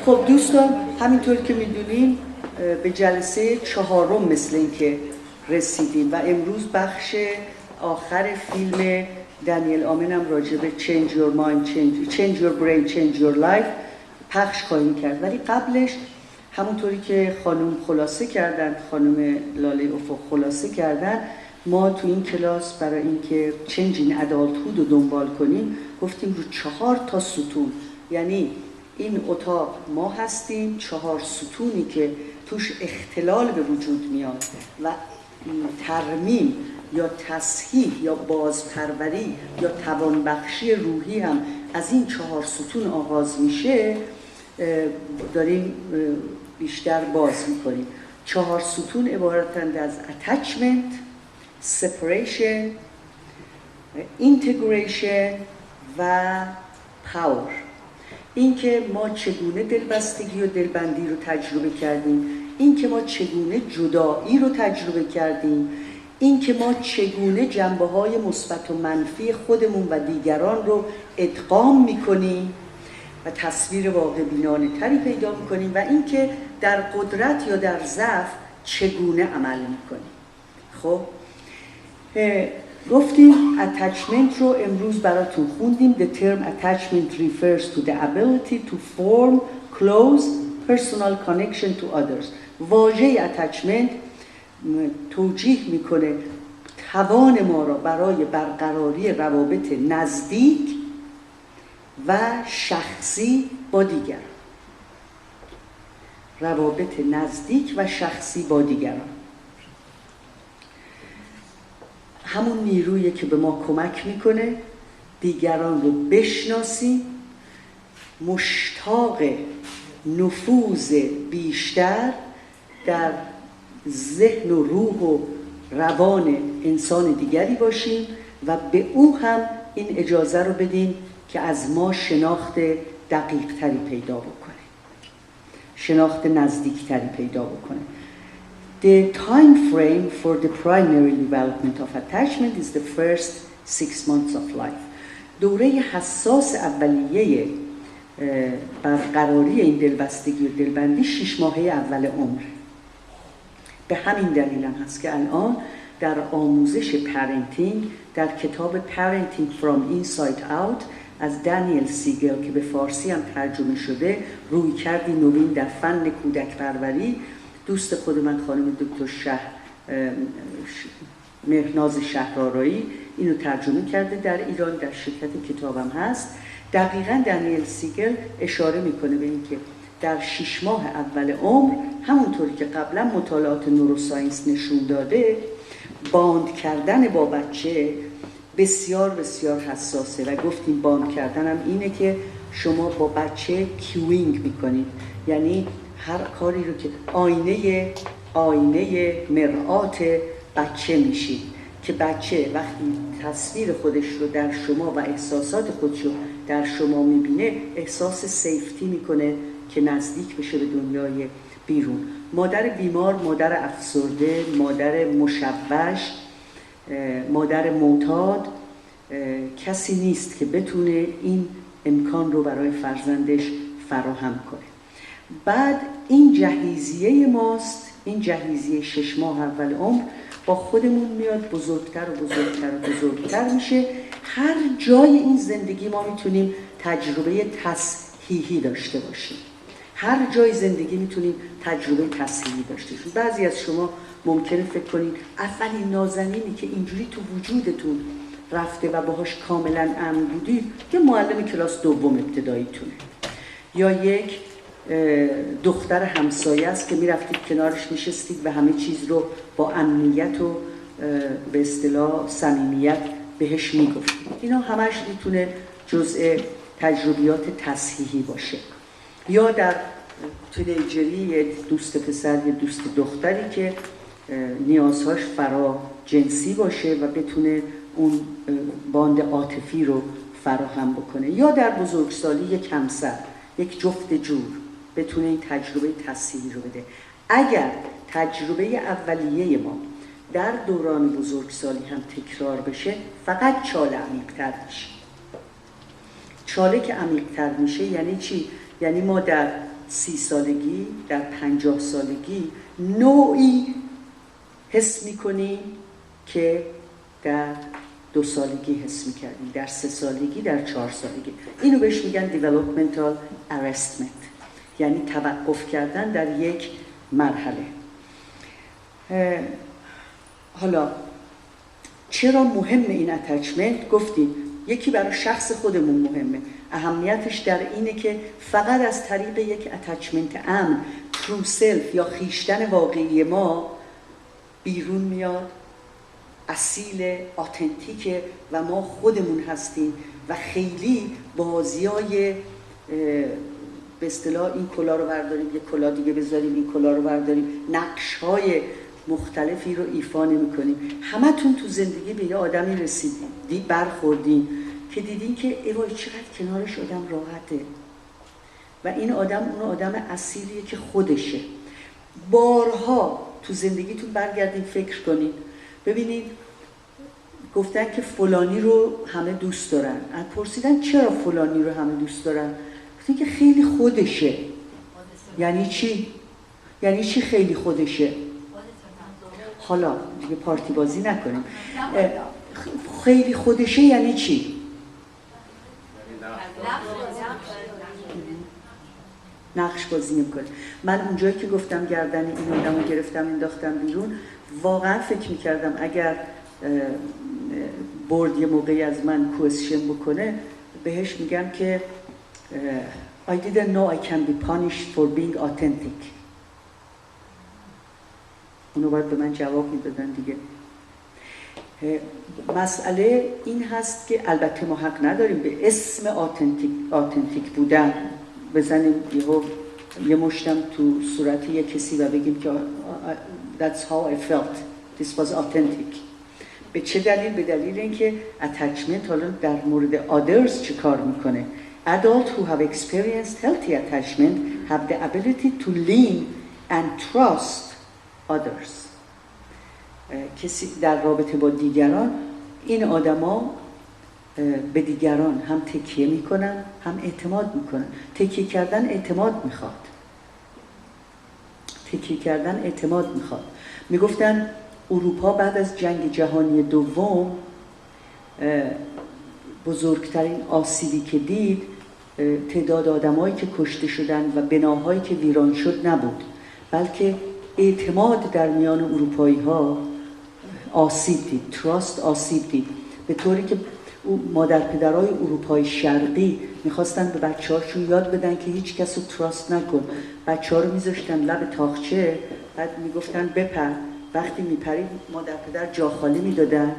خب دوستان، همینطور که میدونین به جلسه 4 مثل این که رسیدیم و امروز بخش آخر فیلم دانیل آمنم راجع به Change Your Mind, Change Your Brain, Change Your Life پخش خواهیم کرد. ولی قبلش همونطوری که خانم خلاصه کردن، خانم لاله افق خلاصه کردن، ما تو این کلاس برای اینکه Changing adulthood رو دنبال کنیم گفتیم رو 4 تا ستون، یعنی این اتاق ما هستیم، 4 ستونی که توش اختلال به وجود میاد و ترمیم یا تصحیح یا بازپروری یا توانبخشی روحی هم از این 4 ستون آغاز میشه، داریم بیشتر باز میکنیم. 4 ستون عبارتند از attachment، separation، integration و power. این که ما چگونه دلبستگی و دلبندی رو تجربه کردیم، این که ما چگونه جدایی رو تجربه کردیم، این که ما چگونه جنبه‌های مثبت و منفی خودمون و دیگران رو ادغام می‌کنیم و تصویر واقع بینانه تری پیدا می‌کنیم، و این که در قدرت یا در ضعف چگونه عمل می‌کنیم. خب گفتیم attachment رو امروز براتون خوندیم. The term attachment refers to the ability to form close personal connection to others. واژه attachment توجیه میکنه توان ما را برای برقراری روابط نزدیک و شخصی با دیگران. روابط نزدیک و شخصی با دیگران همون نیرویی که به ما کمک میکنه دیگران رو بشناسیم، مشتاق نفوذ بیشتر در ذهن و روح و روان انسان دیگری باشیم و به او هم این اجازه رو بدیم که از ما شناخت دقیق تری پیدا بکنه، شناخت نزدیک تری پیدا بکنه. The time frame for the primary development of attachment is the first 6 months of life. دوره حساس اولیه برقراری این دلبستگی و دلبندی 6 ماهه اول عمر. به همین دلیل هم هست که الان در آموزش پرنتینگ در کتاب Parenting from Inside Out از دانیل سیگل که به فارسی هم ترجمه شده، روی کردی نوین در فن کودک پروری، دوست خود من خانم دکتر مهناز شهرآرایی اینو ترجمه کرده، در ایران در شرکت کتابم هست. دقیقاً دانیل سیگل اشاره میکنه به این که در 6 ماه اول عمر، همونطوری که قبلا مطالعات نوروساینس نشون داده، باند کردن با بچه بسیار بسیار حساسه و گفتیم باند کردن هم اینه که شما با بچه کیوینگ میکنید، یعنی هر کاری رو که آینه مرآت بچه میشید که بچه وقتی تصویر خودش رو در شما و احساسات خودش رو در شما میبینه احساس سیفتی میکنه که نزدیک بشه به دنیای بیرون. مادر بیمار، مادر افسرده، مادر مشوش، مادر معتاد کسی نیست که بتونه این امکان رو برای فرزندش فراهم کنه. بعد این جهیزیه ماست، این جهیزیه 6 ماه اول عمر با خودمون میاد بزرگتر و بزرگتر و بزرگتر میشه. هر جای این زندگی ما میتونیم تجربه تصحیحی داشته باشیم، هر جای زندگی میتونیم تجربه تصحیحی داشته باشیم. بعضی از شما ممکنه فکر کنید اولین نازنینی که اینجوری تو وجودتون رفته و باهاش کاملا امن بودید یه معلم کلاس دوم ابتداییتونه، یا یک دختر همسایه است که میرفتید کنارش نشستید و همه چیز رو با امنیت و به اصطلاح صمیمیت بهش میگفتید. اینا همش میتونه جزء تجربیات تصحیحی باشه. یا در تینیجری یه دوست پسر یه دوست دختری که نیازهاش فرا جنسی باشه و بتونه اون باند عاطفی رو فراهم بکنه. یا در بزرگسالی یک همسر، یک جفت جور بتونه این تجربه تصحیحی رو بده. اگر تجربه اولیه ما در دوران بزرگسالی هم تکرار بشه فقط چاله عمیق‌تر میشه. چاله که عمیق‌تر میشه یعنی چی؟ یعنی ما در 30 سالگی، در 50 سالگی نوعی حس میکنیم که در 2 سالگی حس میکردیم، در 3 سالگی، در 4 سالگی. اینو بهش میگن developmental arrestment، یعنی توقف کردن در یک مرحله. حالا چرا مهم این اتچمنت؟ گفتیم یکی برای شخص خودمون مهمه، اهمیتش در اینه که فقط از طریق یک اتچمنت امن، true self یا خویشتن واقعی ما بیرون میاد، اصیل، آتنتیکه و ما خودمون هستیم و خیلی بازیای به اصطلاح این کلا رو برداریم یک کلا دیگه بذاریم، این کلا رو برداریم، نقش‌های مختلفی رو ایفا نمی‌کنیم. همتون تو زندگی به یه آدمی رسیدین، برخوردین که دیدین که ای وای چقدر کنارش آدم راحته و این آدم اون آدم اصیلیه که خودشه. بارها تو زندگیتون برگردین فکر کنین، ببینید گفتن که فلانی رو همه دوست دارن، پرسیدن چرا فلانی رو همه دوست دارن؟ گفتن که خیلی خودشه. یعنی چی؟ یعنی چی خیلی خودشه؟ حالا دیگه پارتی بازی نکنیم. خیلی خودشه یعنی چی؟ نقش بازی نمی‌کنه. من اونجایی که گفتم گردن این آدمو گرفتم انداختم بیرون، واقعا فکر می‌کردم اگر برد یه موقعی از من کوئسشن بکنه بهش میگم که I didn't know I can be punished for being authentic. اونو باید به من جواب میدادن دیگه. مسئله این هست که البته ما حق نداریم به اسم آتنتیک بودن بزنیم یه مشتم تو صورت یه کسی و بگیم که that's how I felt, this was authentic. به چه دلیل؟ به دلیل اینکه attachment حالا در مورد others چه کار میکنه. Adults who have experienced healthy attachment have the ability to lean and trust others. کسی در رابطه با دیگران، این آدما به دیگران هم تکیه میکنن هم اعتماد میکنن. تکیه کردن اعتماد میخواد. تکیه کردن اعتماد میخواد. میگفتن اروپا بعد از جنگ جهانی دوم بزرگترین آسیبی که دید تعداد آدمایی که کشته شدن و بناهایی که ویران شد نبود، بلکه اعتماد در میان اروپایی ها آسیب دید، تراست آسیب دید، به طوری که مادر پدرای اروپای شرقی میخواستن به بچه هاشون یاد بدن که هیچ کس رو تراست نکن. بچه ها رو میذاشتن لب تاقچه، بعد میگفتن بپر، وقتی میپرید مادر پدر جا خالی میدادن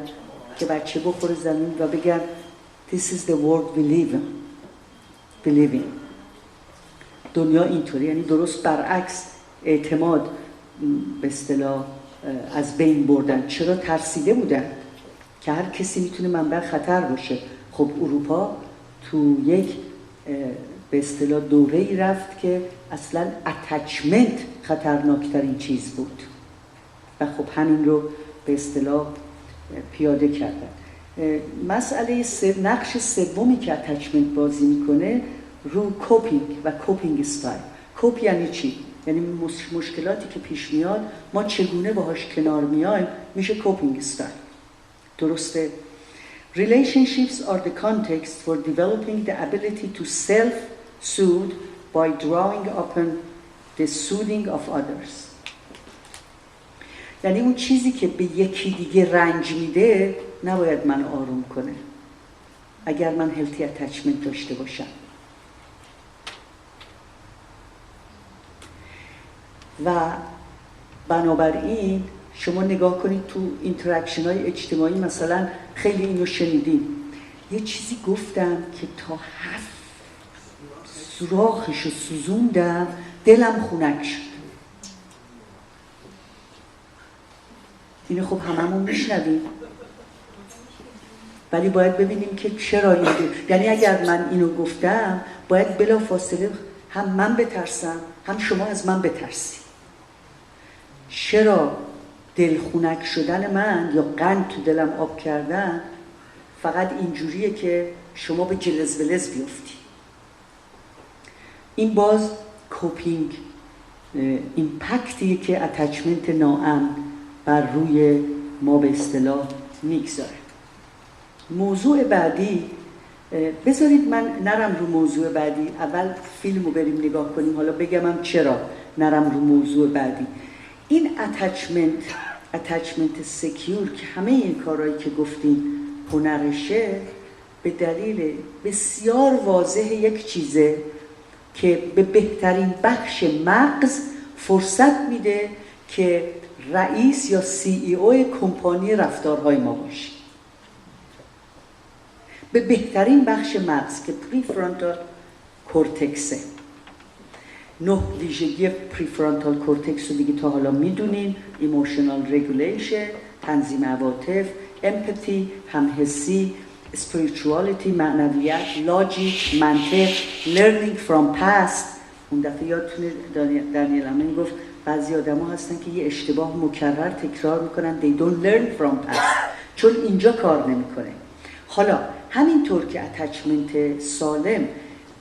که بچه بخوره زمین و بگن This is the world we live in. دنیا اینطوری، یعنی درست برعکس اعتماد به اصطلاح از بین بردن. چرا؟ ترسیده بودن که هر کسی میتونه منبع خطر باشه. خب اروپا تو یک به اصطلاح دوره‌ای رفت که اصلا اتچمنت خطرناکترین چیز بود و خب همین رو به اصطلاح پیاده کردن. مسئله نقش سومی که اتچمنت بازی میکنه رو کوپینگ و کوپینگ استایل. کوپ یعنی چی؟ یعنی مشکلاتی که پیش میاد ما چگونه باهاش کنار میایم میشه کوپینگ استایل. درسته؟ Relationships are the context for developing the ability to self-soothe by drawing upon the soothing of others. یعنی اون چیزی که به یکی دیگه رنج میده نباید من آروم کنه اگر من هلتی اتچمنت داشته باشم. و بنابراین شما نگاه کنید تو اینتراکشن های اجتماعی، مثلا خیلی اینو شنیدین، یه چیزی گفتم که تا حرف سوراخشو سوزوندم دلم خنک شد. اینو خب هممون میشنویم، ولی باید ببینیم که چرا اینو، یعنی اگر من اینو گفتم باید بلافاصله هم من بترسم هم شما از من بترسی. چرا دلخونک شدن من یا قند تو دلم آب کردن فقط اینجوریه که شما به جلز ولز بیفتی؟ این باز کوپینگ ایمپکتی که اتچمنت ناامن بر روی ما به اصطلاح میگذاره. موضوع بعدی، بذارید من نرم رو موضوع بعدی، اول فیلم رو بریم نگاه کنیم، حالا بگم چرا نرم رو موضوع بعدی. این اتچمنت سکیور که همه این کارهایی که گفتیم هنرشه، به دلیل بسیار واضح یک چیزه که به بهترین بخش مغز فرصت میده که رئیس یا CEO کمپانی رفتارهای ما باشه. به بهترین بخش مغز که پریفرانتال کورتکسه. 9 ویژگی پریفرانتال کورتکس رو دیگه تا حالا میدونین: ایموشنال رگولیشن، تنظیم عواطف، امپاتی، همحسی، spirituality، معنویت، لاجیک، منطق، learning from past. اون دفعه یادتونه دانیل امین گفت بعضی آدم ها هستن که یه اشتباه مکرر تکرار میکنن، they don't learn from past، چون اینجا کار نمیکنه. حالا همینطور که اتچمنت سالم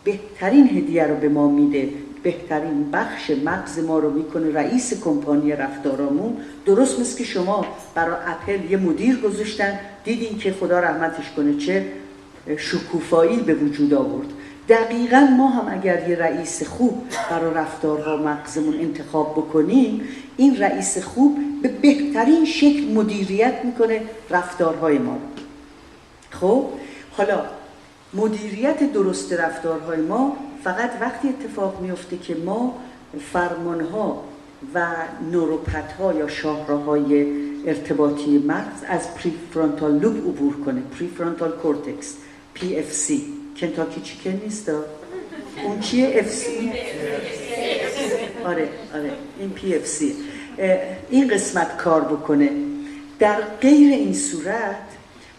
بهترین هدیه رو به ما میده، بهترین بخش مغز ما رو میکنه رئیس کمپانی رفتارامون، درست مثل که شما برای اپل یه مدیر گذاشتن، دیدین که خدا رحمتش کنه چه شکوفایی به وجود آورد. دقیقاً ما هم اگر یه رئیس خوب برای رفتارها مغزمون انتخاب بکنیم، این رئیس خوب به بهترین شکل مدیریت میکنه رفتارهای ما. خب حالا مدیریت درست رفتارهای ما فقط وقتی اتفاق میفته که ما فرمانها و نوروپت‌ها یا شاهراهای ارتباطی مغز از پریفرانتال لوب عبور کنه. پریفرانتال کورتکس، PFC. کنتاکی چیکن نیست اون چیه؟ FC؟ آره این PFC. این قسمت کار بکنه. در غیر این صورت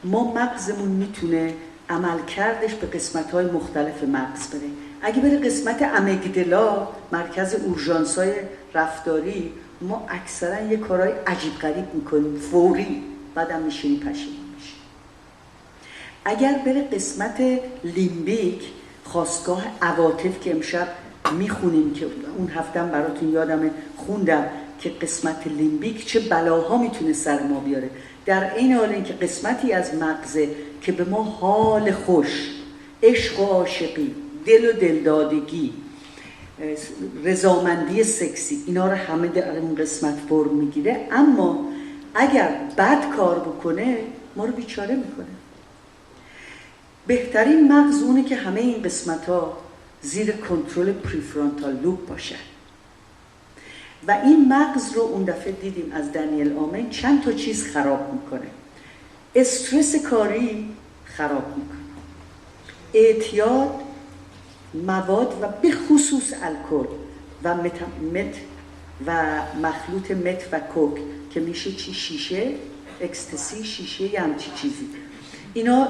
ما مغزمون میتونه عملکردش به قسمت‌های مختلف مغز بره. اگه بره قسمت امگدلا، مرکز اورژانس‌های رفتاری، ما اکثرا یه کارهای عجیب غریب میکنیم فوری، بعدم میشینیم پشیمون میشیم. اگر بره قسمت لیمبیک، خاستگاه عواطف که امشب میخونیم، که اون هفتم براتون یادمه خوندم که قسمت لیمبیک چه بلاها میتونه سر ما بیاره، در این حال اینکه قسمتی از مغزه که به ما حال خوش، عشق و عاشقی، دل و دلدادگی، رضامندی سکسی، اینا رو همه در اون قسمت فرم میگیره، اما اگر بد کار بکنه ما رو بیچاره میکنه. بهترین مغز اونه که همه این قسمت ها زیر کنترل پریفرانتال لوب باشه. و این مغز رو اون دفعه دیدیم از دانیل آمین چند تا چیز خراب میکنه. استرس کاری خراب میکنه، اعتیاد، مواد و به خصوص الکل و مت و مخلوط مت و کوک که میشه چی؟ شیشه، اکستسی، شیشه یا همچی چیزی. اینا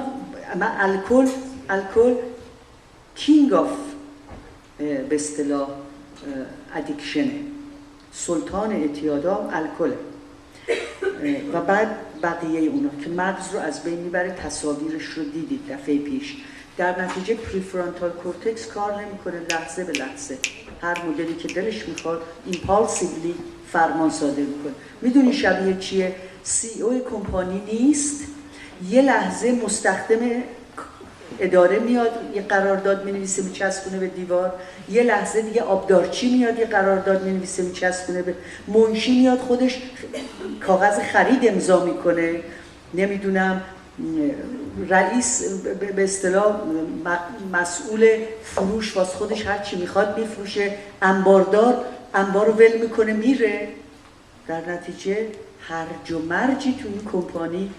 الکل کینگ آف به اصطلاح ادیکشنه، سلطان اعتیادا الکله. و بعد بقیه اونا که مغز رو از بین میبره. تصاویرش رو دیدید دفعه پیش. در نتیجه پریفرانتال کورتکس کار نمیکنه، لحظه به لحظه هر مدلی که دلش میخواد ایمپالسیولی فرمان صادر میکنه. میدونی شبیه چیه؟ CEO کمپانی نیست، یه لحظه مستخدم اداره میاد یه قرارداد مینویسه میچسبونه به دیوار، یه لحظه دیگه آبدارچی میاد یه قرارداد مینویسه میچسبونه به منشی، میاد خودش کاغذ خرید امضا میکنه، نمیدونم رئیس به اصطلاح مسئول فروش واسه خودش هر چی میخواد میفروشه، انباردار انبار رو ول میکنه میره. در نتیجه هرج و مرجی تو این کمپانی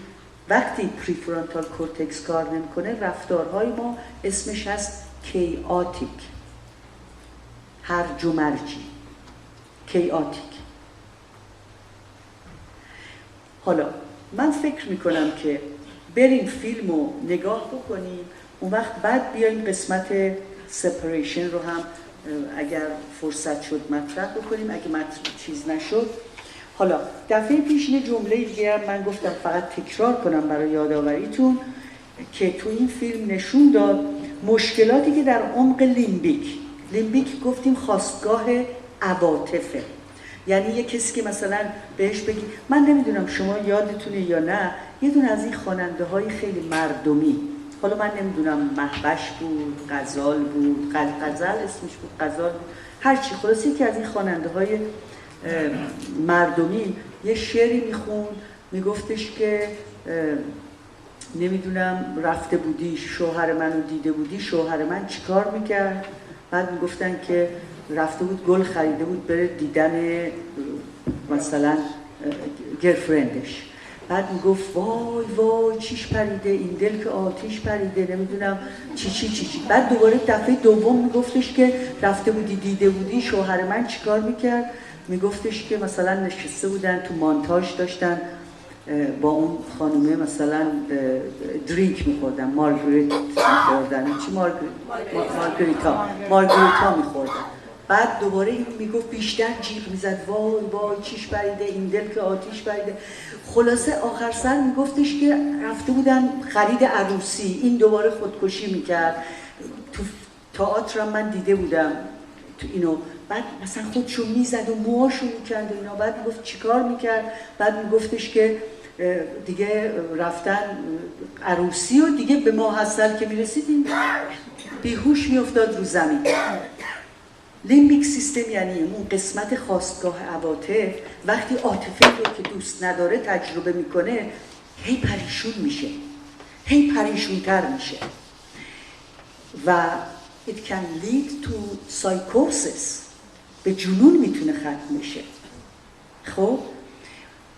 وقتی پریفرانتال کورتکس کار نمیکنه، رفتارهای ما اسمش هست کیاتیک، هرج و مرجی، کیاتیک. حالا من فکر میکنم که بریم فیلم رو نگاه بکنیم، اون وقت بعد بیایم قسمت سپریشن رو هم اگر فرصت شد مطرح بکنیم، اگه چیز نشد. حالا دفعه پیش یه جمله دیگه من گفتم فقط تکرار کنم برای یادآوریتون که تو این فیلم نشون داد مشکلاتی که در عمق لیمبیک لیمبیک گفتیم خاستگاه عواطفه. یعنی یه کسی که مثلا بهش بگی، من نمیدونم شما یادتونه یا نه، یه دونه از این خواننده های خیلی مردمی، حالا من نمیدونم محبش بود، غزال بود، غزل اسمش بود، غزال بود، هرچی، خلاص یکی از این خواننده های مردمی یه شعری میخوند، میگفتش که نمیدونم رفته بودی شوهر منو دیده بودی، شوهر من چیکار میکرد؟ بعد میگفتن که رفته بود گل خریده بود بره دیدن مثلا گرفرندش. بعد میگفت وای وای چیش پریده، این دل که آتیش پریده، نمیدونم چی. بعد دوباره دفعه دوم میگفتش که رفته بودی دیده بودی شوهر من چیکار میکرد؟ میگفتش که مثلا نشسته بودن تو مانتاژ داشتن با اون خانومه مثلا درینک میخوردن، مارگریت میخوردن، چی مارگریتا میخوردن. بعد دوباره این میگفت بیشتر جیغ میزد وای وای چیش بریده، این دل که آتیش بریده. خلاصه آخر سر میگفتش که رفته بودن خرید عروسی، این دوباره خودکشی میکرد. تو تئاتر من دیده بودم تو اینو، بعد مثلا خودشو میزد و موهاشو میکند و اینا. بعد میگفت چیکار میکرد؟ بعد میگفتش که دیگه رفتن عروسی و دیگه به ماحصل که میرسیدیم بیهوش میافتاد رو زمین. لیمبیک سیستم یعنی اون قسمت خاستگاه عواطف، وقتی عاطفه رو که دوست نداره تجربه میکنه هی پریشون میشه، هی پریشونتر میشه و it can lead to psychosis، به جنون میتونه ختم بشه. خب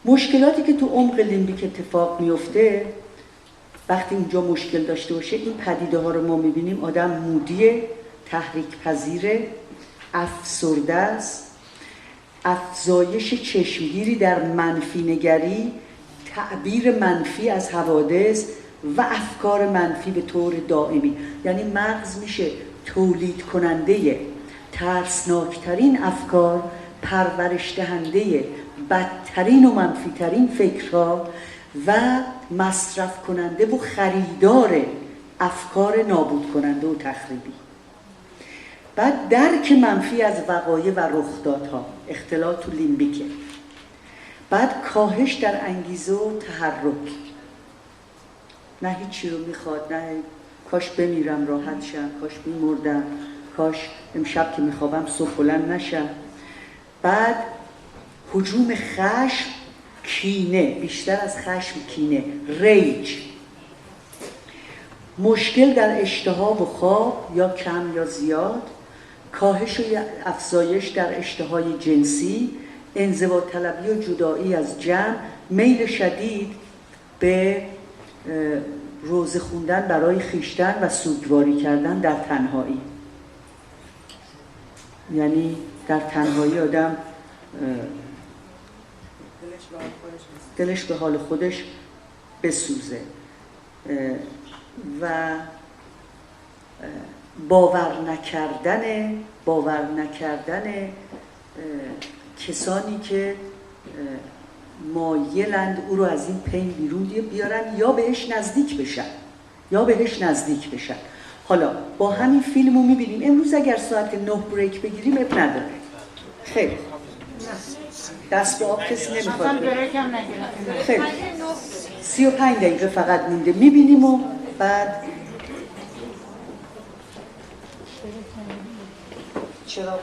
مشکلاتی که تو عمق لیمبیک اتفاق میفته وقتی اونجا مشکل داشته باشه، این پدیده ها رو ما میبینیم. آدم مودیه، تحریک پذیره، افسرده است، افزایش چشمگیری در منفی نگری، تعبیر منفی از حوادث و افکار منفی به طور دائمی. یعنی مغز میشه تولید کننده ترسناکترین افکار، پرورش دهنده بدترین و منفیترین فکرها و مصرف کننده و خریدار افکار نابود کننده و تخریبی. بعد درک منفی از وقایع و رخدادها، اختلال تو لیمبیکه. بعد کاهش در انگیزه و تحرک، نه هیچی رو میخواد، نه کاش بمیرم راحت شم، کاش میمردم، کاش امشب که میخوابم صبح بلند نشم. بعد هجوم خشم، کینه، بیشتر از خشم کینه، ریج. مشکل در اشتها و خواب یا کم یا زیاد، کاهش و افزایش در اشتهای جنسی، انزوا طلبی و جدایی از جمع، میل شدید به روزه خوندن برای خویشتن و سوگواری کردن در تنهایی. یعنی در تنهایی آدم دلش به حال خودش بسوزه و باور نکردن کسانی که مایلند او رو از این پین بیرون بیارن یا بهش نزدیک بشن. حالا با همین فیلمو میبینیم. امروز اگر ساعت 9 بریک بگیریم اب نداره. خیلی دست به آب کسی نمیخواد. خیلی 35 دقیقه فقط مونده میبینیم و بعد چرا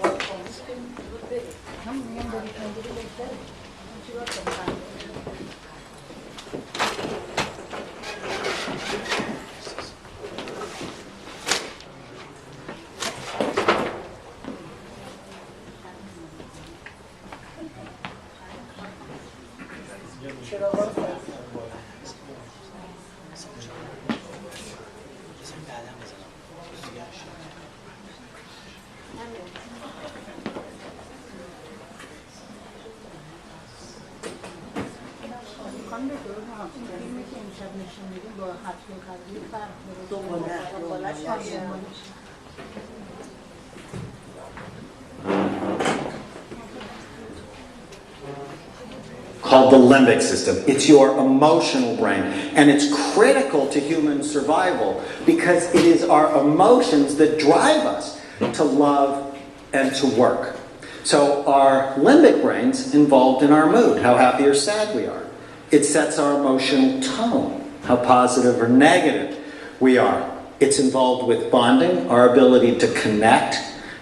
called the limbic system. It's your emotional brain, and it's critical to human survival because it is our emotions that drive us to love and to work. So our limbic brain's involved in our mood, how happy or sad we are. It sets our emotional tone, how positive or negative we are. It's involved with bonding, our ability to connect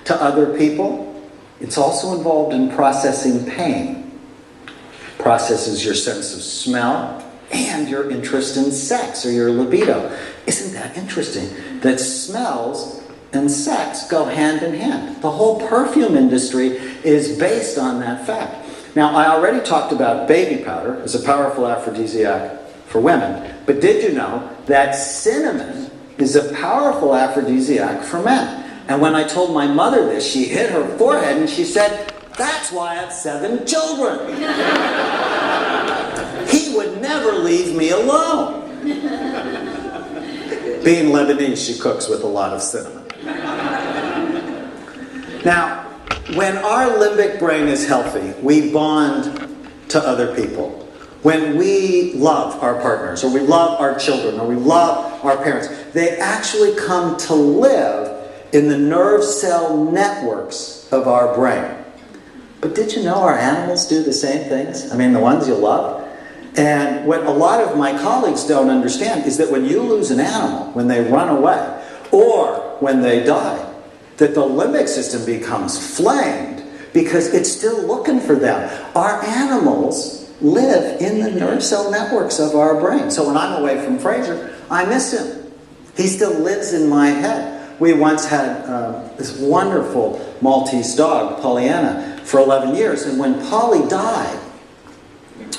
to other people. It's also involved in processing pain. Processes your sense of smell and your interest in sex or your libido. Isn't that interesting? That smells and sex go hand in hand. The whole perfume industry is based on that fact. Now, I already talked about baby powder as a powerful aphrodisiac for women, but did you know that cinnamon is a powerful aphrodisiac for men? And when I told my mother this, she hit her forehead and she said, "That's why I have 7 children." He would never leave me alone. Being Lebanese, she cooks with a lot of cinnamon. Now, when our limbic brain is healthy, we bond to other people. When we love our partners, or we love our children, or we love our parents, they actually come to live in the nerve cell networks of our brain. But did you know our animals do the same things? I mean, the ones you love? And what a lot of my colleagues don't understand is that when you lose an animal, when they run away, or when they die, that the limbic system becomes flamed because it's still looking for them. Our animals live in the nerve cell networks of our brain. So when I'm away from Fraser, I miss him. He still lives in my head. We once had this wonderful Maltese dog, Pollyanna, for 11 years. And when Polly died,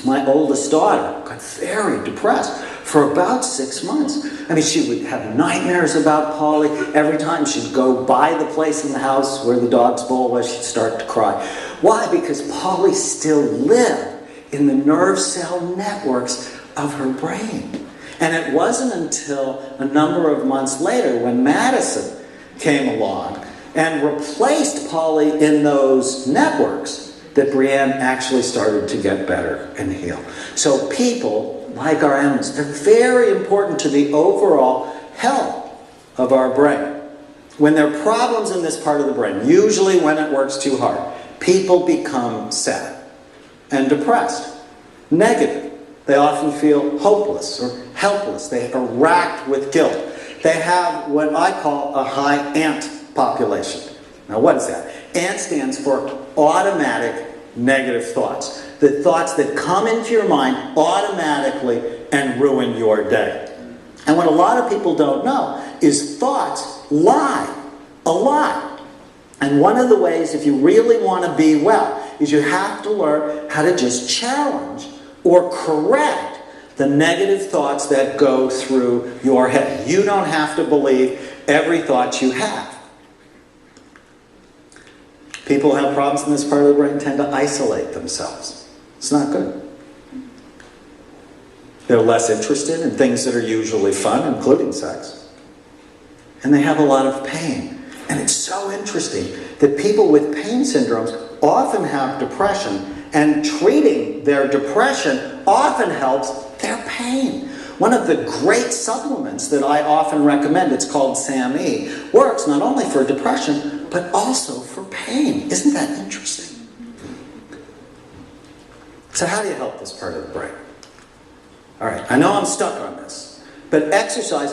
my oldest daughter got very depressed for about 6 months. I mean, she would have nightmares about Polly. Every time she'd go by the place in the house where the dog's bowl was, she'd start to cry. Why? Because Polly still lived in the nerve cell networks of her brain. And it wasn't until a number of months later when Madison came along and replaced Polly in those networks that Brienne actually started to get better and heal. So people, like our animals, they're very important to the overall health of our brain. When there are problems in this part of the brain, usually when it works too hard, people become sad and depressed, negative. They often feel hopeless or helpless. They are racked with guilt. They have what I call a high ANT population. Now what is that? ANT stands for automatic negative thoughts. The thoughts that come into your mind automatically and ruin your day. And what a lot of people don't know is thoughts lie a lot. And one of the ways, if you really want to be well, is you have to learn how to just challenge or correct the negative thoughts that go through your head. You don't have to believe every thought you have. People who have problems in this part of the brain tend to isolate themselves. It's not good. They're less interested in things that are usually fun, including sex. And they have a lot of pain. And it's so interesting that people with pain syndromes often have depression, and treating their depression often helps their pain. One of the great supplements that I often recommend, it's called SAMe, works not only for depression, but also for pain. Isn't that interesting? So how do you help this part of the brain? All right, I know I'm stuck on this, but exercise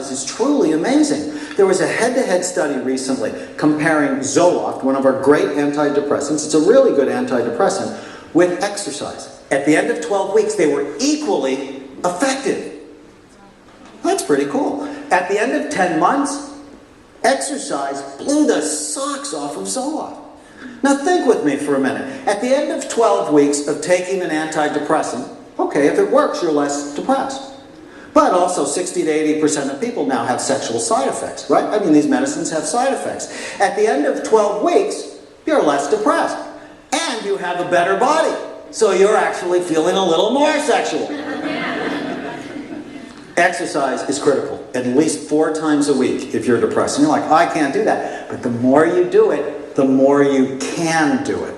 is truly amazing. There was a head-to-head study recently comparing Zoloft, one of our great antidepressants, it's a really good antidepressant, with exercise. At the end of 12 weeks, they were equally effective. That's pretty cool. At the end of 10 months, exercise blew the socks off of Zoloft. Now think with me for a minute. At the end of 12 weeks of taking an antidepressant, okay, if it works, you're less depressed. But also 60 to 80% of people now have sexual side effects, right? I mean, these medicines have side effects. At the end of 12 weeks, you're less depressed. And you have a better body. So you're actually feeling a little more sexual. Exercise is critical, at least 4 times a week if you're depressed. And you're like, I can't do that. But the more you do it, the more you can do it.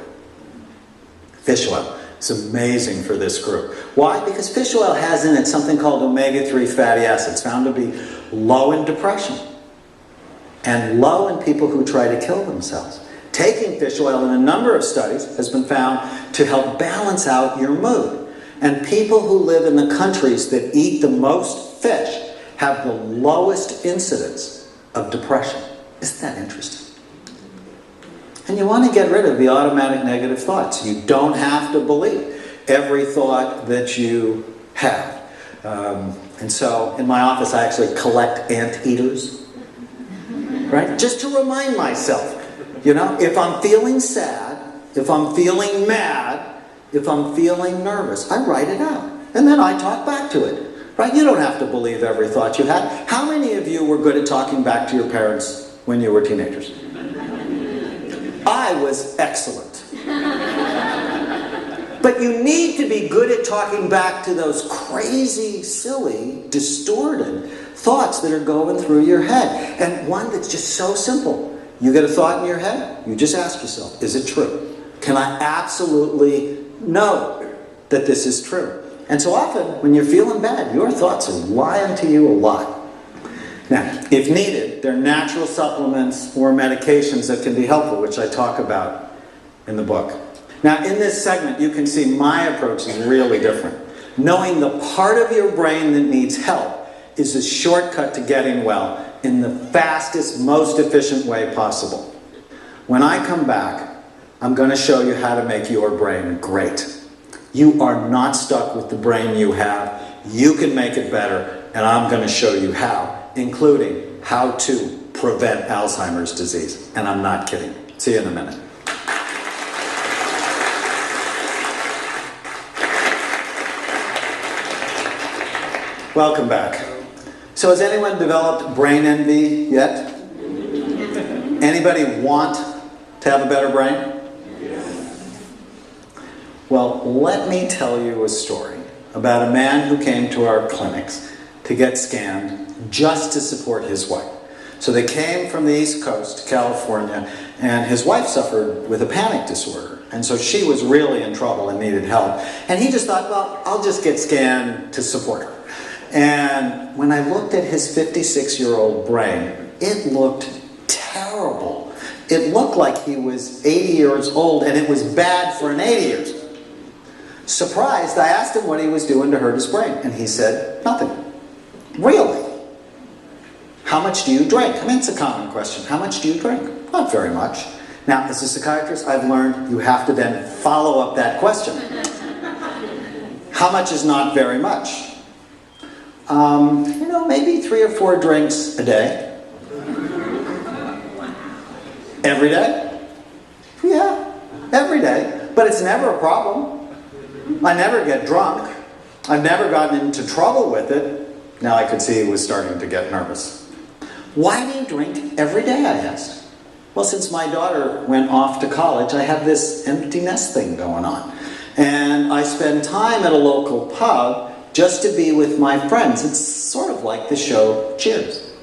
Fish oil. It's amazing for this group. Why? Because fish oil has in it something called omega-3 fatty acids, found to be low in depression and low in people who try to kill themselves. Taking fish oil in a number of studies has been found to help balance out your mood. And people who live in the countries that eat the most fish have the lowest incidence of depression. Isn't that interesting? And you want to get rid of the automatic negative thoughts. You don't have to believe every thought that you have. And so in my office I actually collect anteaters, right? Just to remind myself, you know, if I'm feeling sad, if I'm feeling mad, if I'm feeling nervous, I write it out. And then I talk back to it, right? You don't have to believe every thought you had. How many of you were good at talking back to your parents when you were teenagers? I was excellent. But you need to be good at talking back to those crazy, silly, distorted thoughts that are going through your head. And one that's just so simple. You get a thought in your head, you just ask yourself, is it true? Can I absolutely know that this is true? And so often, when you're feeling bad, your thoughts are lying to you a lot. Now, if needed, there are natural supplements or medications that can be helpful, which I talk about in the book. Now, in this segment, you can see my approach is really different. Knowing the part of your brain that needs help is a shortcut to getting well in the fastest, most efficient way possible. When I come back, I'm going to show you how to make your brain great. You are not stuck with the brain you have. You can make it better, and I'm going to show you how, including how to prevent Alzheimer's disease. And I'm not kidding. See you in a minute. Welcome back. So has anyone developed brain envy yet? Anybody want to have a better brain? Well, let me tell you a story about a man who came to our clinics to get scanned just to support his wife. So they came from the East Coast to California, and his wife suffered with a panic disorder. And so she was really in trouble and needed help. And he just thought, well, I'll just get scanned to support her. And when I looked at his 56-year-old brain, it looked terrible. It looked like he was 80 years old, and it was bad for an 80-year-old. Surprised, I asked him what he was doing to hurt his brain, and he said, nothing. Really? How much do you drink? I mean, it's a common question. How much do you drink? Not very much. Now, as a psychiatrist, I've learned you have to then follow up that question. How much is not very much? Maybe 3 or 4 drinks a day. Every day? Yeah, every day. But it's never a problem. I never get drunk. I've never gotten into trouble with it. Now I could see he was starting to get nervous. Why do you drink every day, I asked. Well, since my daughter went off to college, I have this empty nest thing going on. And I spend time at a local pub just to be with my friends. It's sort of like the show Cheers.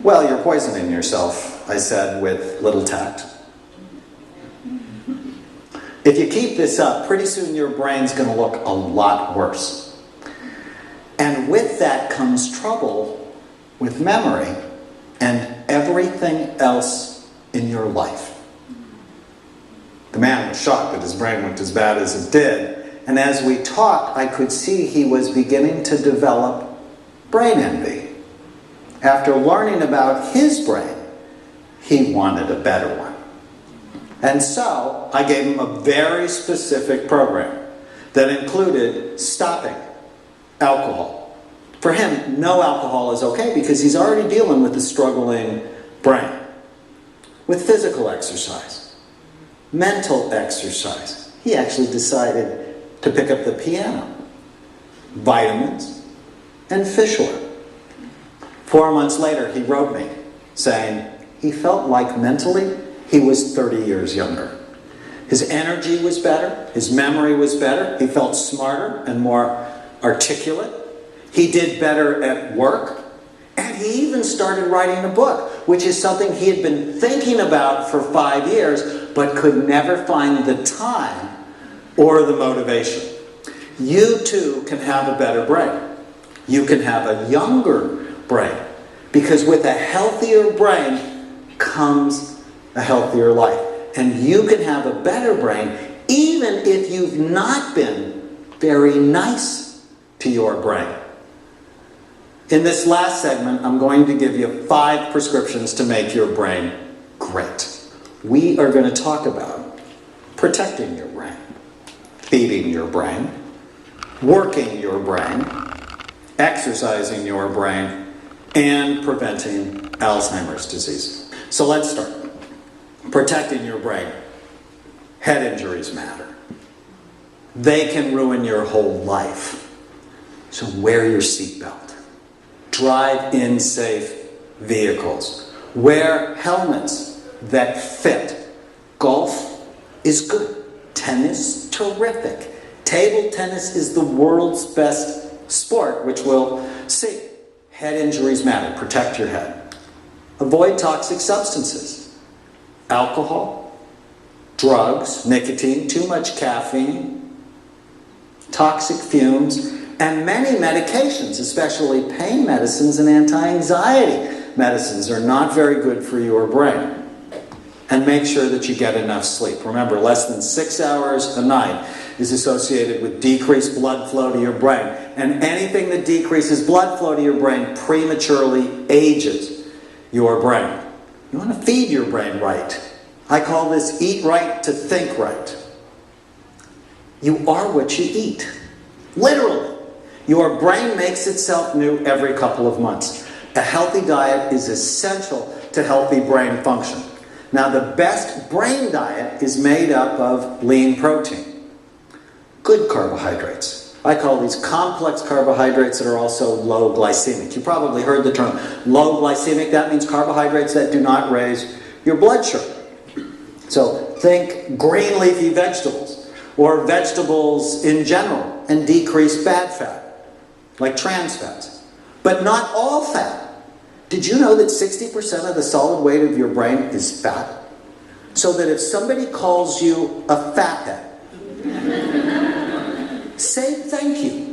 Well, you're poisoning yourself, I said with little tact. If you keep this up, pretty soon your brain's going to look a lot worse. And with that comes trouble with memory and everything else in your life. The man was shocked that his brain went as bad as it did. And as we talked, I could see he was beginning to develop brain envy. After learning about his brain, he wanted a better one. And so I gave him a very specific program that included stopping alcohol. For him, no alcohol is okay because he's already dealing with a struggling brain. With physical exercise, mental exercise, he actually decided to pick up the piano, vitamins, and fish oil. 4 months later, he wrote me saying he felt like mentally he was 30 years younger. His energy was better, his memory was better, he felt smarter and more articulate. He did better at work, and he even started writing a book, which is something he had been thinking about for 5 years, but could never find the time or the motivation. You too can have a better brain. You can have a younger brain, because with a healthier brain comes a healthier life. and you can have a better brain even if you've not been very nice to your brain. In this last segment, I'm going to give you 5 prescriptions to make your brain great. We are going to talk about protecting your brain, feeding your brain, working your brain, exercising your brain, and preventing Alzheimer's disease. So let's start. Protecting your brain. Head injuries matter. They can ruin your whole life. So wear your seatbelt. Drive in safe vehicles. Wear helmets that fit. Golf is good. Tennis, terrific. Table tennis is the world's best sport, which we'll see. Head injuries matter. Protect your head. Avoid toxic substances. Alcohol, drugs, nicotine, too much caffeine, toxic fumes, and many medications, especially pain medicines and anti-anxiety medicines, are not very good for your brain. And make sure that you get enough sleep. Remember, less than 6 hours a night is associated with decreased blood flow to your brain. And anything that decreases blood flow to your brain prematurely ages your brain. You want to feed your brain right. I call this eat right to think right. You are what you eat. Literally. Your brain makes itself new every couple of months. A healthy diet is essential to healthy brain function. Now, the best brain diet is made up of lean protein, good carbohydrates. I call these complex carbohydrates that are also low glycemic. You probably heard the term low glycemic. That means carbohydrates that do not raise your blood sugar. So think green leafy vegetables or vegetables in general and decrease bad fat, like trans fats. But not all fat. Did you know that 60% of the solid weight of your brain is fat? So that if somebody calls you a fathead, say thank you.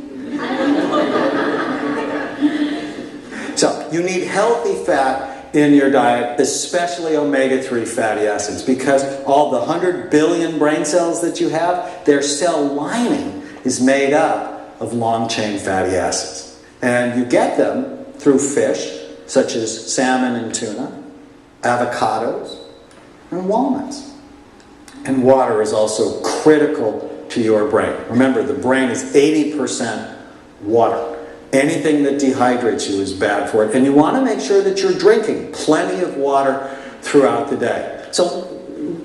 So you need healthy fat in your diet, especially omega-3 fatty acids, because all the 100 billion brain cells that you have, their cell lining is made up of long-chain fatty acids. And you get them through fish, such as salmon and tuna, avocados, and walnuts. And water is also critical to your brain. Remember, the brain is 80% water. Anything that dehydrates you is bad for it. And you want to make sure that you're drinking plenty of water throughout the day. So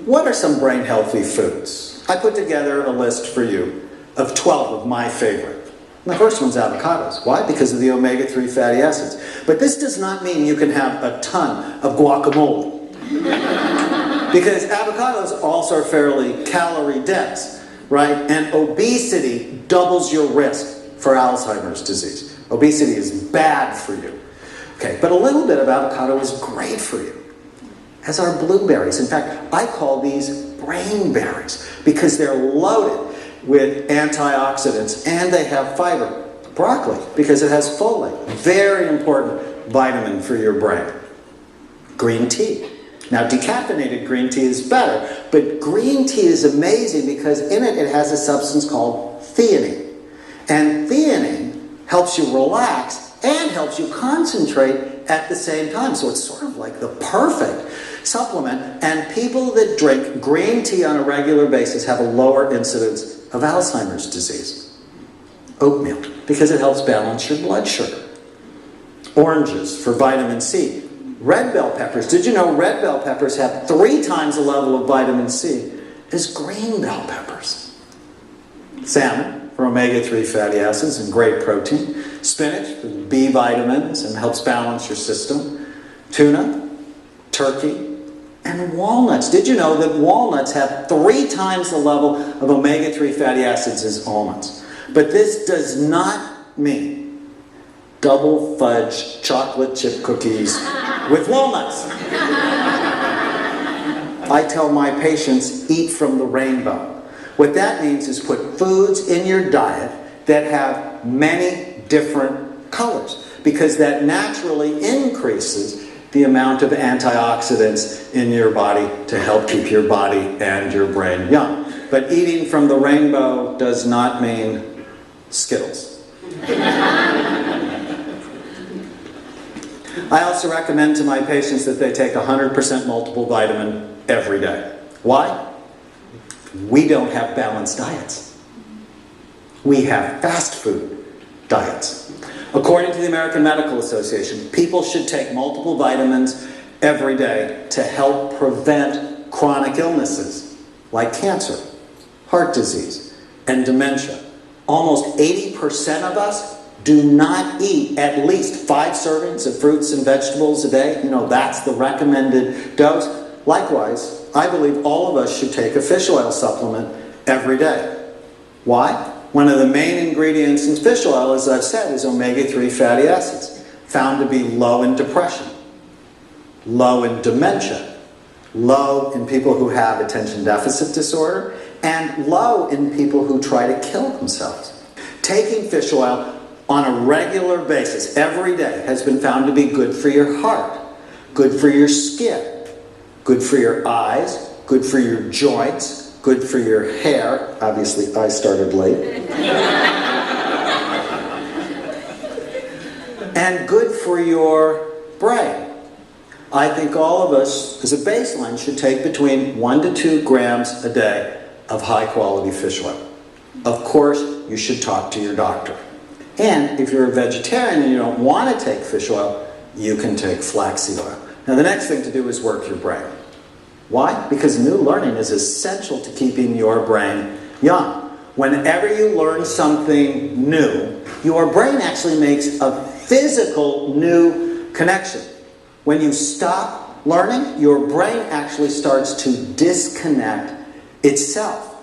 what are some brain healthy foods? I put together a list for you of 12 of my favorite. And the first one's avocados. Why? Because of the omega-3 fatty acids. But this does not mean you can have a ton of guacamole. Because avocados also are fairly calorie dense, right? And obesity doubles your risk for Alzheimer's disease. Obesity is bad for you. Okay, but a little bit of avocado is great for you, as are blueberries. In fact, I call these brain berries because they're loaded with antioxidants and they have fiber. Broccoli, because it has folate, very important vitamin for your brain. Green tea. Now, decaffeinated green tea is better, but green tea is amazing because in it, it has a substance called theanine. And theanine helps you relax and helps you concentrate at the same time. So it's sort of like the perfect supplement. And people that drink green tea on a regular basis have a lower incidence of Alzheimer's disease. Oatmeal, because it helps balance your blood sugar. Oranges for vitamin C. Red bell peppers. Did you know red bell peppers have 3 times the level of vitamin C as green bell peppers? Salmon for omega-3 fatty acids and great protein. Spinach for B vitamins and helps balance your system. Tuna, turkey, and walnuts. Did you know that walnuts have 3 times the level of omega-3 fatty acids as almonds? But this does not mean double fudge chocolate chip cookies with walnuts. I tell my patients, eat from the rainbow. What that means is put foods in your diet that have many different colors, because that naturally increases the amount of antioxidants in your body to help keep your body and your brain young. But eating from the rainbow does not mean Skittles. I also recommend to my patients that they take 100% multiple vitamin every day. Why? We don't have balanced diets. We have fast food diets. According to the American Medical Association, people should take multiple vitamins every day to help prevent chronic illnesses like cancer, heart disease, and dementia. Almost 80% of us do not eat at least 5 servings of fruits and vegetables a day. You know, that's the recommended dose. Likewise, I believe all of us should take a fish oil supplement every day. Why? One of the main ingredients in fish oil, as I've said, is omega-3 fatty acids, found to be low in depression, low in dementia, low in people who have attention deficit disorder, and low in people who try to kill themselves. Taking fish oil on a regular basis every day has been found to be good for your heart, good for your skin, good for your eyes, good for your joints, good for your hair. Obviously, I started late. And good for your brain. I think all of us, as a baseline, should take between 1 to 2 grams a day of high-quality fish oil. Of course, you should talk to your doctor. And if you're a vegetarian and you don't want to take fish oil, you can take flaxseed oil. Now, the next thing to do is work your brain. Why? Because new learning is essential to keeping your brain young. Whenever you learn something new, your brain actually makes a physical new connection. When you stop learning, your brain actually starts to disconnect itself.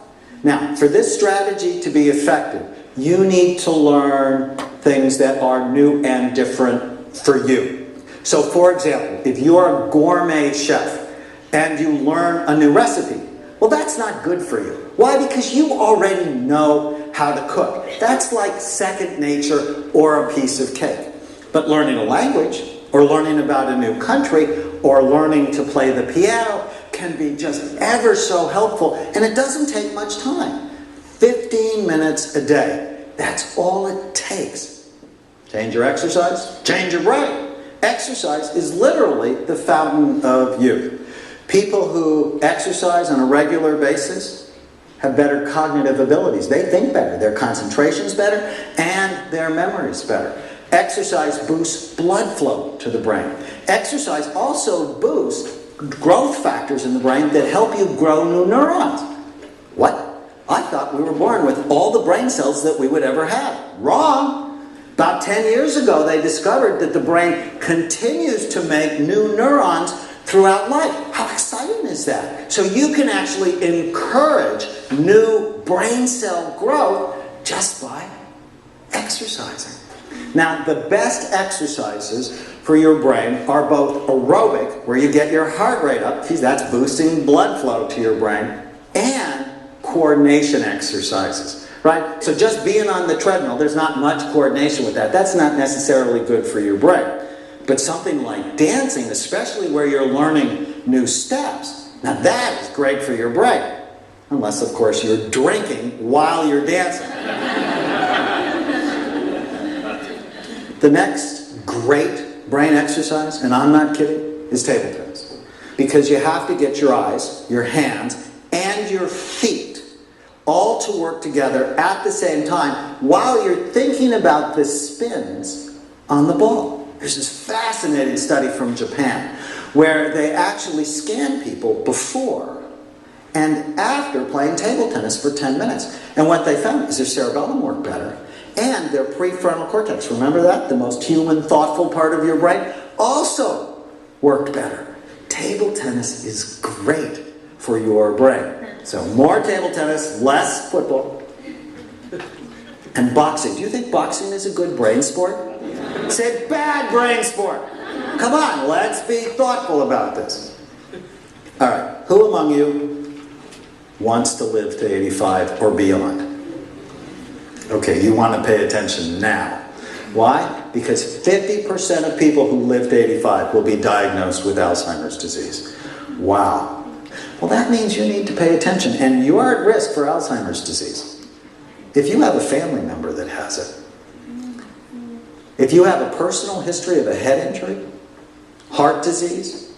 Now, for this strategy to be effective, you need to learn things that are new and different for you. So, for example, if you're a gourmet chef and you learn a new recipe, well, that's not good for you. Why? Because you already know how to cook. That's like second nature or a piece of cake. But learning a language, or learning about a new country, or learning to play the piano can be just ever so helpful, and it doesn't take much time. 15 minutes a day. That's all it takes. Change your exercise, change your brain. Exercise is literally the fountain of youth. People who exercise on a regular basis have better cognitive abilities. They think better, their concentration's better, and their memory's better. Exercise boosts blood flow to the brain. Exercise also boosts growth factors in the brain that help you grow new neurons. What? I thought we were born with all the brain cells that we would ever have. Wrong! About 10 years ago, they discovered that the brain continues to make new neurons throughout life. How exciting is that? So you can actually encourage new brain cell growth just by exercising. Now, the best exercises for your brain are both aerobic, where you get your heart rate up, that's boosting blood flow to your brain, and coordination exercises, right? So just being on the treadmill, there's not much coordination with that. That's not necessarily good for your brain. But something like dancing, especially where you're learning new steps, now that is great for your brain. Unless, of course, you're drinking while you're dancing. The next great brain exercise, and I'm not kidding, is table tennis. Because you have to get your eyes, your hands, and your feet all to work together at the same time while you're thinking about the spins on the ball. There's this fascinating study from Japan where they actually scan people before and after playing table tennis for 10 minutes. And what they found is their cerebellum worked better and their prefrontal cortex, remember that? The most human, thoughtful part of your brain, also worked better. Table tennis is great for your brain. So more table tennis, less football. And boxing. Do you think boxing is a good brain sport? Say bad brain sport. Come on, let's be thoughtful about this. All right, who among you wants to live to 85 or beyond? Okay, you want to pay attention now. Why? Because 50% of people who live to 85 will be diagnosed with Alzheimer's disease. Wow. Well, that means you need to pay attention, and you are at risk for Alzheimer's disease. If you have a family member that has it, if you have a personal history of a head injury, heart disease,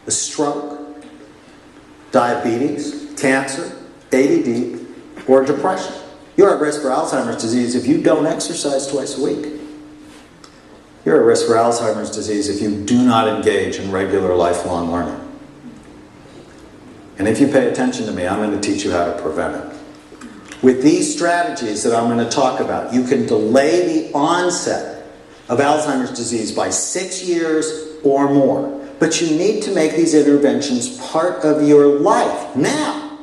a stroke, diabetes, cancer, ADD, or depression, you're at risk for Alzheimer's disease if you don't exercise twice a week. You're at risk for Alzheimer's disease if you do not engage in regular lifelong learning. And if you pay attention to me, I'm going to teach you how to prevent it. With these strategies that I'm going to talk about, you can delay the onset of Alzheimer's disease by 6 years or more. But you need to make these interventions part of your life now.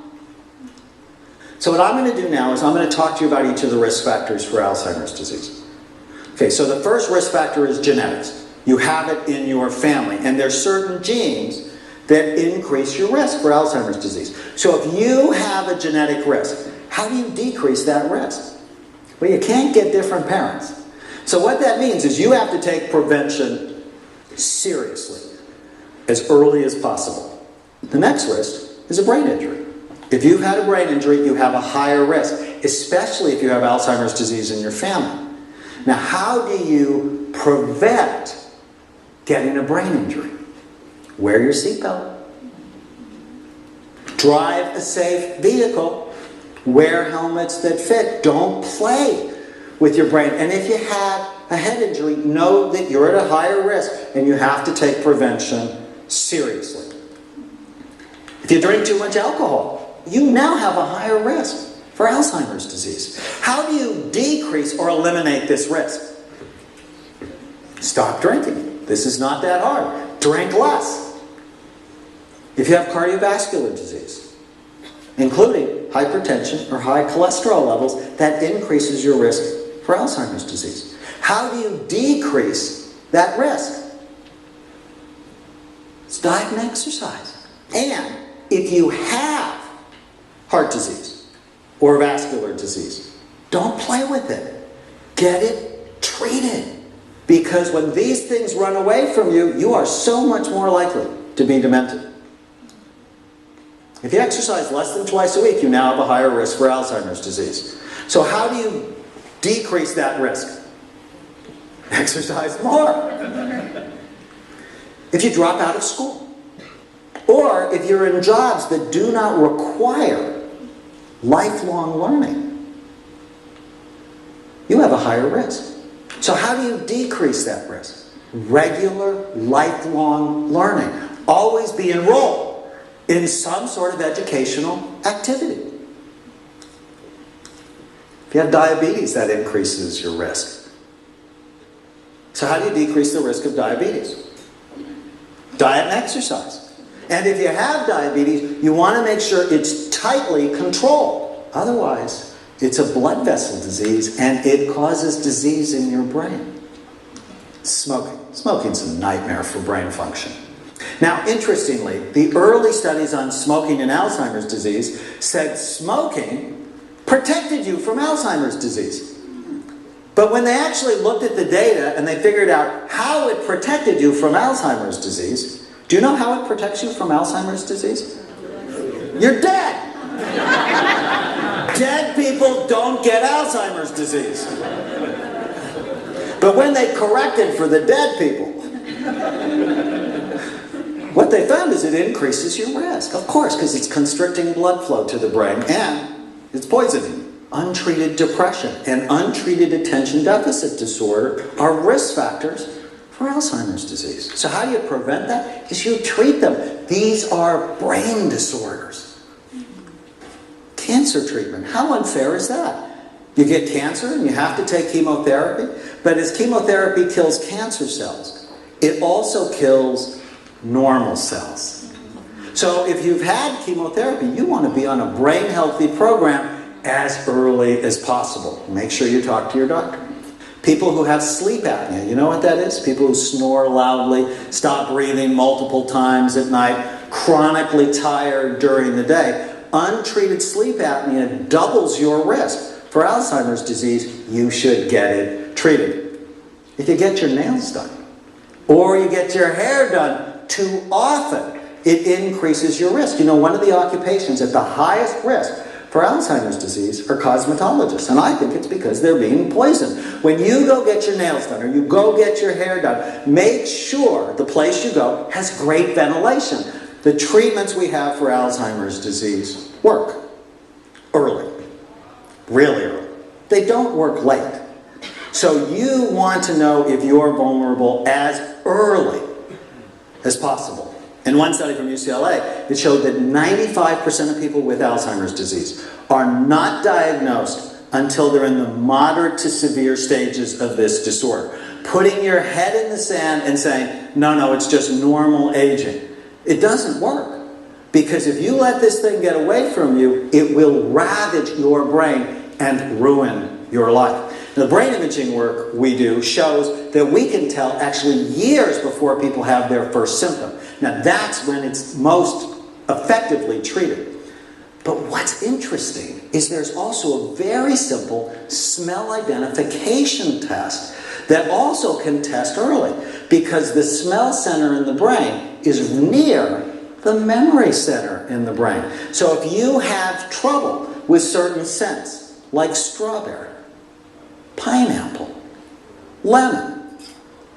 So what I'm going to do now is I'm going to talk to you about each of the risk factors for Alzheimer's disease. Okay, so the first risk factor is genetics. You have it in your family, and there's certain genes that increase your risk for Alzheimer's disease. So if you have a genetic risk, how do you decrease that risk? Well, you can't get different parents. So what that means is you have to take prevention seriously, as early as possible. The next risk is a brain injury. If you've had a brain injury, you have a higher risk, especially if you have Alzheimer's disease in your family. Now, how do you prevent getting a brain injury? Wear your seatbelt. Drive a safe vehicle. Wear helmets that fit. Don't play with your brain. And if you had a head injury, know that you're at a higher risk and you have to take prevention seriously. If you drink too much alcohol, you now have a higher risk for Alzheimer's disease. How do you decrease or eliminate this risk? Stop drinking. This is not that hard. Drink less. If you have cardiovascular disease, including hypertension or high cholesterol levels, that increases your risk for Alzheimer's disease. How do you decrease that risk? It's diet and exercise. And if you have heart disease or vascular disease, don't play with it. Get it treated. Because when these things run away from you, you are so much more likely to be demented. If you exercise less than twice a week, you now have a higher risk for Alzheimer's disease. So how do you decrease that risk? Exercise more. If you drop out of school, or if you're in jobs that do not require lifelong learning, you have a higher risk. So how do you decrease that risk? Regular, lifelong learning. Always be enrolled in some sort of educational activity. If you have diabetes, that increases your risk. So how do you decrease the risk of diabetes? Diet and exercise. And if you have diabetes, you want to make sure it's tightly controlled. Otherwise, it's a blood vessel disease and it causes disease in your brain. Smoking. Smoking's a nightmare for brain function. Now, interestingly, the early studies on smoking and Alzheimer's disease said smoking protected you from Alzheimer's disease. But when they actually looked at the data and they figured out how it protected you from Alzheimer's disease, do you know how it protects you from Alzheimer's disease? You're dead! Dead people don't get Alzheimer's disease. But when they corrected for the dead people, what they found is it increases your risk. Of course, because it's constricting blood flow to the brain and it's poisoning. Untreated depression and untreated attention deficit disorder are risk factors for Alzheimer's disease. So how do you prevent that? Is you treat them. These are brain disorders. Cancer treatment. How unfair is that? You get cancer and you have to take chemotherapy, but as chemotherapy kills cancer cells, it also kills normal cells. So if you've had chemotherapy, you want to be on a brain healthy program as early as possible. Make sure you talk to your doctor. People who have sleep apnea, you know what that is? People who snore loudly, stop breathing multiple times at night, chronically tired during the day. Untreated sleep apnea doubles your risk for Alzheimer's disease. You should get it treated. if you get your nails done or you get your hair done too often, it increases your risk. You know, one of the occupations at the highest risk for Alzheimer's disease are cosmetologists, and I think it's because they're being poisoned. When you go get your nails done or you go get your hair done, make sure the place you go has great ventilation. The treatments we have for Alzheimer's disease work early, really early. They don't work late. So you want to know if you're vulnerable as early as possible. In one study from UCLA, it showed that 95% of people with Alzheimer's disease are not diagnosed until they're in the moderate to severe stages of this disorder. Putting your head in the sand and saying, no, it's just normal aging. It doesn't work. Because if you let this thing get away from you, it will ravage your brain and ruin your life. Now, the brain imaging work we do shows that we can tell actually years before people have their first symptom. Now, that's when it's most effectively treated. But what's interesting is there's also a very simple smell identification test that also can test early, because the smell center in the brain is near the memory center in the brain. So if you have trouble with certain scents, like strawberry, pineapple, lemon,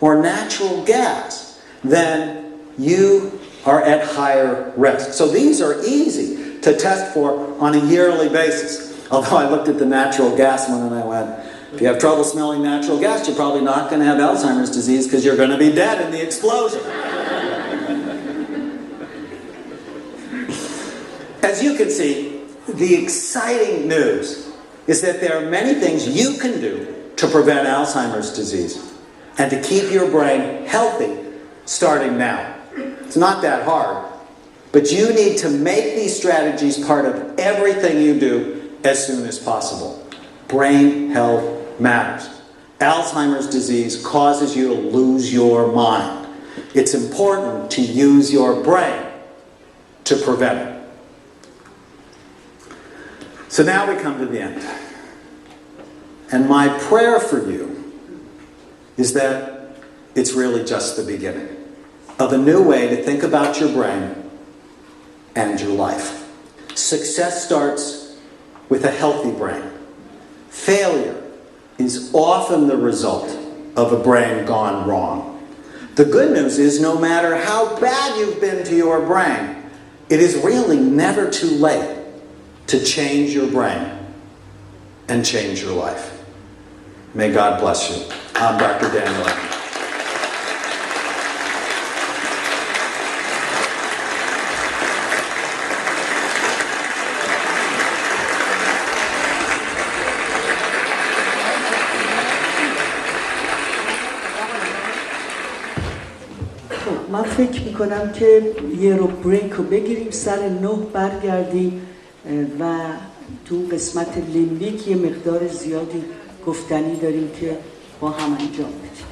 or natural gas, then you are at higher risk. So these are easy to test for on a yearly basis. Although I looked at the natural gas one and I went, if you have trouble smelling natural gas, you're probably not going to have Alzheimer's disease because you're going to be dead in the explosion. As you can see, the exciting news is that there are many things you can do to prevent Alzheimer's disease and to keep your brain healthy starting now. It's not that hard, but you need to make these strategies part of everything you do as soon as possible. Brain health matters. Alzheimer's disease causes you to lose your mind. It's important to use your brain to prevent it. So now we come to the end. And my prayer for you is that it's really just the beginning of a new way to think about your brain and your life. Success starts with a healthy brain. Failure is often the result of a brain gone wrong. The good news is no matter how bad you've been to your brain, it is really never too late to change your brain and change your life. May God bless you. I'm Dr. Daniel. من فکر میکنم که یه رو بریک رو بگیریم، سر 9 برگردیم و تو قسمت لیمبیک یه مقدار زیادی گفتنی داریم که با هم انجام بدیم.